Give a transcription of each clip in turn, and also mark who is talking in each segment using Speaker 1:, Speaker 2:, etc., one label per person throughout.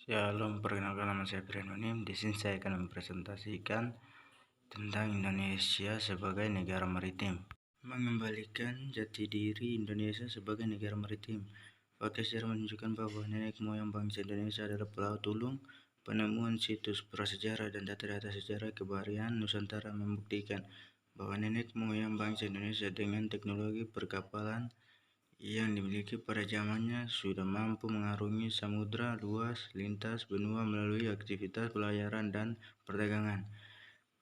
Speaker 1: Shalom, perkenalkan nama saya Brianunim. Di sini saya akan mempresentasikan tentang Indonesia sebagai negara maritim. Mengembalikan jati diri Indonesia sebagai negara maritim. Fakta sejarah menunjukkan bahwa nenek moyang bangsa Indonesia adalah pelaut ulung. Penemuan situs prasejarah dan data-data sejarah kebaharian Nusantara membuktikan bahwa nenek moyang bangsa Indonesia dengan teknologi perkapalan yang dimiliki pada zamannya sudah mampu mengarungi samudra luas lintas benua melalui aktivitas pelayaran dan perdagangan.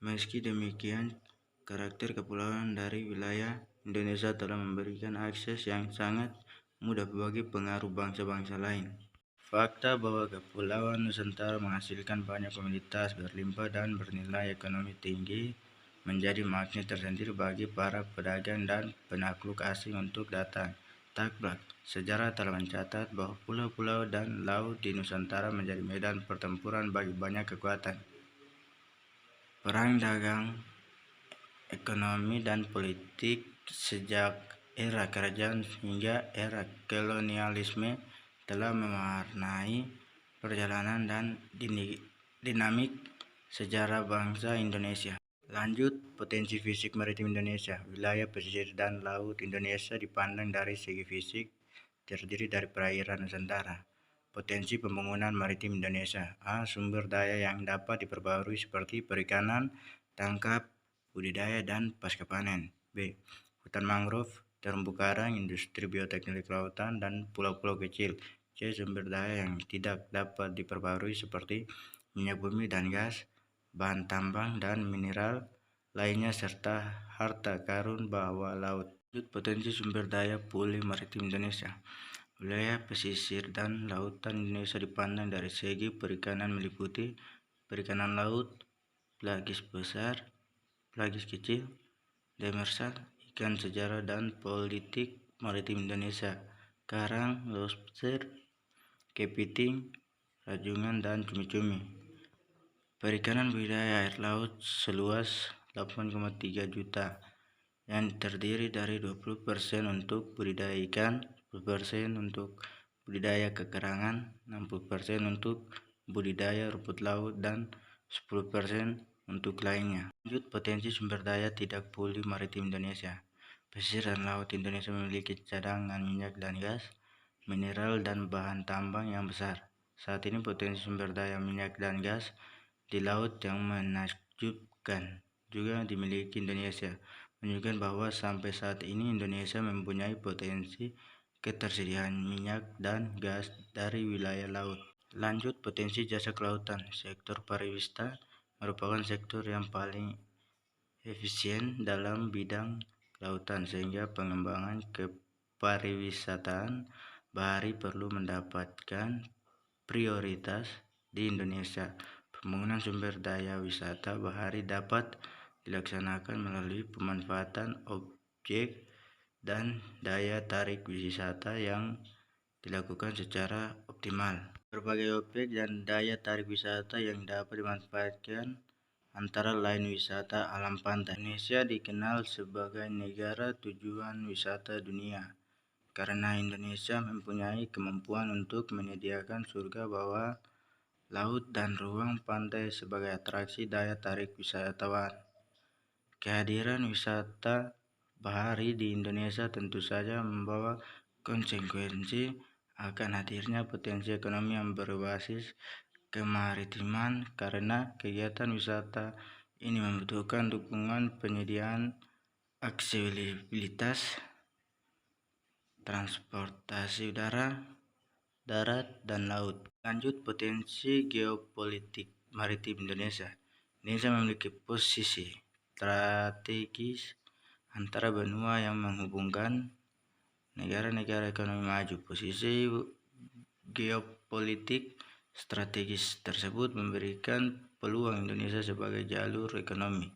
Speaker 1: Meski demikian, karakter kepulauan dari wilayah Indonesia telah memberikan akses yang sangat mudah bagi pengaruh bangsa-bangsa lain. Fakta bahwa Kepulauan Nusantara menghasilkan banyak komoditas berlimpah dan bernilai ekonomi tinggi menjadi magnet tersendiri bagi para pedagang dan penakluk asing untuk datang. Taklak, sejarah telah mencatat bahwa pulau-pulau dan laut di Nusantara menjadi medan pertempuran bagi banyak kekuatan. Perang dagang, ekonomi, dan politik sejak era kerajaan hingga era kolonialisme telah mewarnai perjalanan dan dinamik sejarah bangsa Indonesia. Lanjut, potensi fisik maritim Indonesia. Wilayah pesisir dan laut Indonesia dipandang dari segi fisik terdiri dari perairan Nusantara. Potensi pembangunan maritim Indonesia. A. Sumber daya yang dapat diperbarui seperti perikanan, tangkap, budidaya, dan pasca panen. B. Hutan mangrove, terumbu karang, industri bioteknologi kelautan, dan pulau-pulau kecil. C. Sumber daya yang tidak dapat diperbarui seperti minyak bumi dan gas, bahan tambang, dan mineral lainnya, serta harta karun bawah laut. Potensi sumber daya pulih maritim Indonesia. Wilayah pesisir dan lautan Indonesia dipandang dari segi perikanan meliputi perikanan laut, pelagis besar, pelagis kecil, demersal, ikan sejarah, dan politik maritim Indonesia, karang, lobster, kepiting, rajungan, dan cumi-cumi. Perikanan budidaya air laut seluas 8,3 juta yang terdiri dari 20% untuk budidaya ikan, 10% untuk budidaya kekerangan, 60% untuk budidaya rumput laut, dan 10% untuk lainnya. Lanjut, potensi sumber daya tidak pulih maritim Indonesia. Pesisir dan laut Indonesia memiliki cadangan minyak dan gas, mineral, dan bahan tambang yang besar. Saat ini potensi sumber daya minyak dan gas di laut yang menakjubkan juga dimiliki Indonesia, menunjukkan bahwa sampai saat ini Indonesia mempunyai potensi ketersediaan minyak dan gas dari wilayah laut. Lanjut, potensi jasa kelautan. Sektor pariwisata merupakan sektor yang paling efisien dalam bidang kelautan, sehingga pengembangan kepariwisataan bahari perlu mendapatkan prioritas di Indonesia. Pembangunan sumber daya wisata bahari dapat dilaksanakan melalui pemanfaatan objek dan daya tarik wisata yang dilakukan secara optimal. Berbagai objek dan daya tarik wisata yang dapat dimanfaatkan antara lain wisata alam pantai. Indonesia dikenal sebagai negara tujuan wisata dunia karena Indonesia mempunyai kemampuan untuk menyediakan surga bawah laut dan ruang pantai sebagai atraksi daya tarik wisatawan. Kehadiran wisata bahari di Indonesia tentu saja membawa konsekuensi akan hadirnya potensi ekonomi yang berbasis kemaritiman, karena kegiatan wisata ini membutuhkan dukungan penyediaan aksesibilitas transportasi udara, darat, dan laut. Lanjut, potensi geopolitik maritim Indonesia. Indonesia memiliki posisi strategis antara benua yang menghubungkan negara-negara ekonomi maju. Posisi geopolitik strategis tersebut memberikan peluang Indonesia sebagai jalur ekonomi.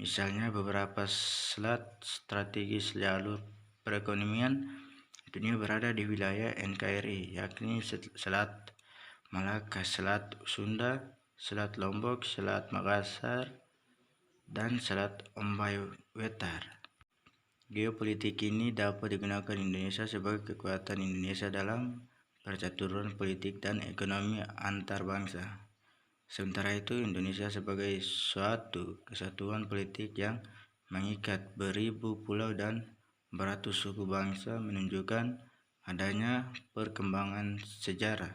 Speaker 1: Misalnya, beberapa selat strategis jalur perekonomian dunia berada di wilayah NKRI, yakni Selat Malaka, Selat Sunda, Selat Lombok, Selat Makassar, dan Selat Ombay Wetar. Geopolitik ini dapat digunakan Indonesia sebagai kekuatan Indonesia dalam percaturan politik dan ekonomi antar bangsa. Sementara itu, Indonesia sebagai suatu kesatuan politik yang mengikat beribu pulau dan beratus suku bangsa menunjukkan adanya perkembangan sejarah,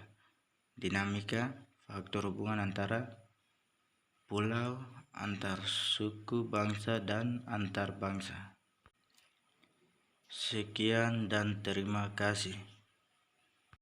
Speaker 1: dinamika, faktor hubungan antara pulau, antar suku bangsa, dan antar bangsa. Sekian dan terima kasih.